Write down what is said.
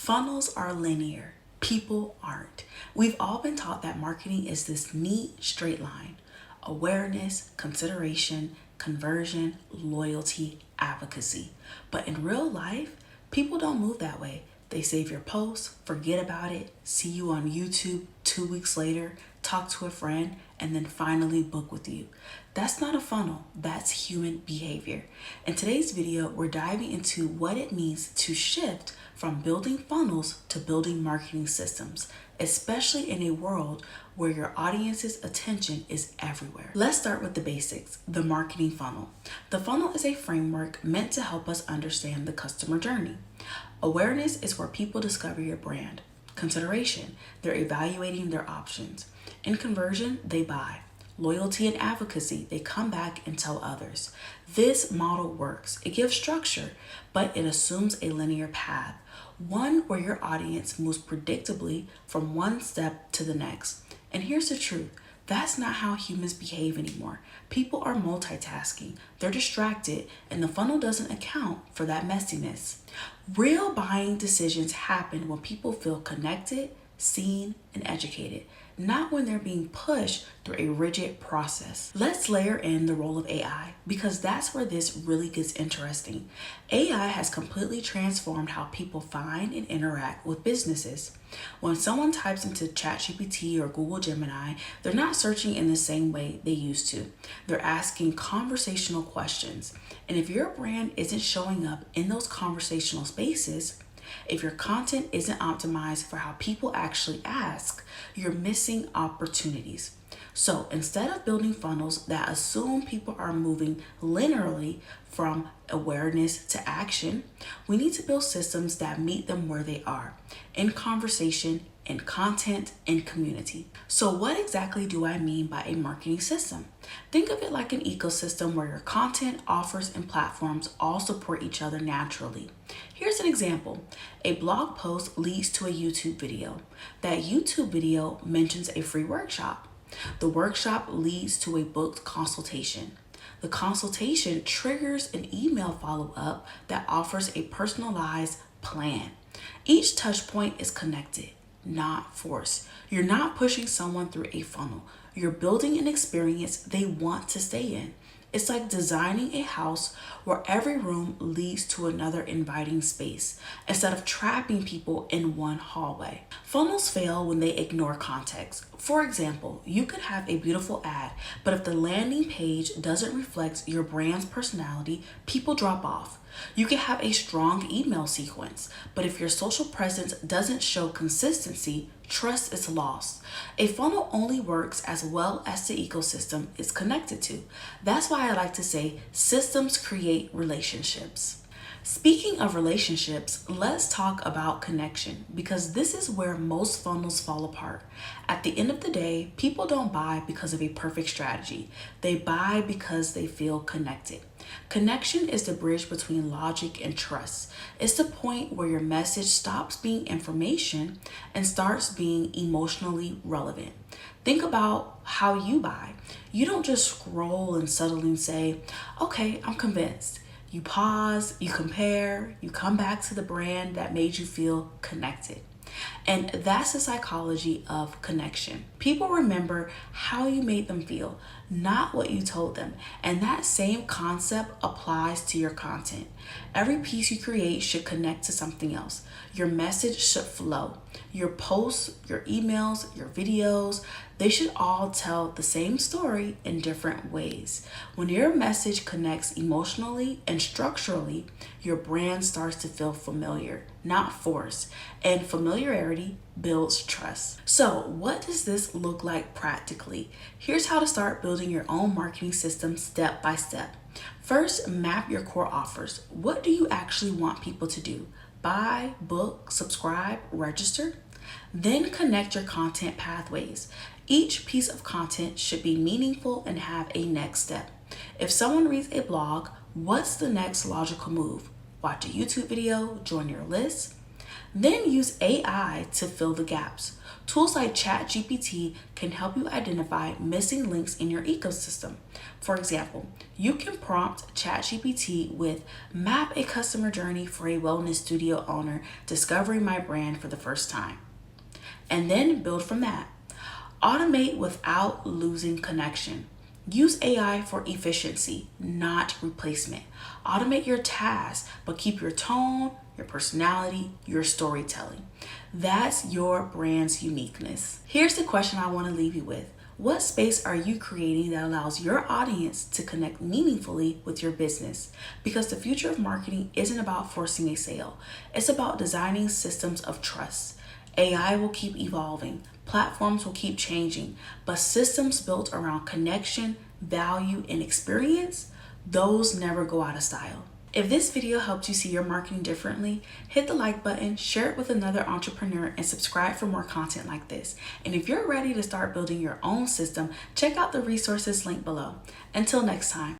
Funnels are linear, people aren't. We've all been taught that marketing is this neat straight line: awareness, consideration, conversion, loyalty, advocacy. But in real life, people don't move that way. They save your post, forget about it, see you on YouTube 2 weeks later, talk to a friend, and then finally book with you. That's not a funnel, that's human behavior. In today's video, we're diving into what it means to shift from building funnels to building marketing systems, especially in a world where your audience's attention is everywhere. Let's start with the basics, the marketing funnel. The funnel is a framework meant to help us understand the customer journey. Awareness is where people discover your brand. Consideration, they're evaluating their options. In conversion, they buy. Loyalty and advocacy, they come back and tell others. This model works. It gives structure, but it assumes a linear path, one where your audience moves predictably from one step to the next. And here's the truth. That's not how humans behave anymore. People are multitasking, they're distracted, and the funnel doesn't account for that messiness. Real buying decisions happen when people feel connected, seen, and educated, not when they're being pushed through a rigid process. Let's layer in the role of AI, because that's where this really gets interesting. AI has completely transformed how people find and interact with businesses. When someone types into ChatGPT or Google Gemini, they're not searching in the same way they used to. They're asking conversational questions. And if your brand isn't showing up in those conversational spaces, if your content isn't optimized for how people actually ask, you're missing opportunities. So instead of building funnels that assume people are moving linearly from awareness to action, we need to build systems that meet them where they are, in conversation, in content, in community. So what exactly do I mean by a marketing system? Think of it like an ecosystem where your content, offers, and platforms all support each other naturally. Here's an example. A blog post leads to a YouTube video. That YouTube video mentions a free workshop. The workshop leads to a booked consultation. The consultation triggers an email follow-up that offers a personalized plan. Each touch point is connected, not forced. You're not pushing someone through a funnel. You're building an experience they want to stay in. It's like designing a house where every room leads to another inviting space, instead of trapping people in one hallway. Funnels fail when they ignore context. For example, you could have a beautiful ad, but if the landing page doesn't reflect your brand's personality, people drop off. You could have a strong email sequence, but if your social presence doesn't show consistency, trust is lost. A funnel only works as well as the ecosystem it's connected to. That's why I like to say systems create relationships. Speaking of relationships, let's talk about connection, because this is where most funnels fall apart. At the end of the day, people don't buy because of a perfect strategy. They buy because they feel connected. Connection is the bridge between logic and trust. It's the point where your message stops being information and starts being emotionally relevant. Think about how you buy. You don't just scroll and suddenly say, okay, I'm convinced. You pause, you compare, you come back to the brand that made you feel connected. And that's the psychology of connection. People remember how you made them feel, not what you told them. And that same concept applies to your content. Every piece you create should connect to something else. Your message should flow. Your posts, your emails, your videos, they should all tell the same story in different ways. When your message connects emotionally and structurally, your brand starts to feel familiar, not forced. And familiarity builds trust. So what does this look like practically? Here's how to start building your own marketing system step by step. First, map your core offers. What do you actually want people to do? Buy, book, subscribe, register? Then connect your content pathways. Each piece of content should be meaningful and have a next step. If someone reads a blog, what's the next logical move? Watch a YouTube video, join your list. Then use AI to fill the gaps. Tools like ChatGPT can help you identify missing links in your ecosystem. For example, you can prompt ChatGPT with "Map a customer journey for a wellness studio owner discovering my brand for the first time," and then build from that. Automate without losing connection. Use AI for efficiency, not replacement. Automate your tasks, but keep your tone, your personality, your storytelling. That's your brand's uniqueness. Here's the question I want to leave you with. What space are you creating that allows your audience to connect meaningfully with your business? Because the future of marketing isn't about forcing a sale. It's about designing systems of trust. AI will keep evolving, platforms will keep changing, but systems built around connection, value, and experience, those never go out of style. If this video helped you see your marketing differently, hit the like button, share it with another entrepreneur, and subscribe for more content like this. And if you're ready to start building your own system, check out the resources linked below. Until next time.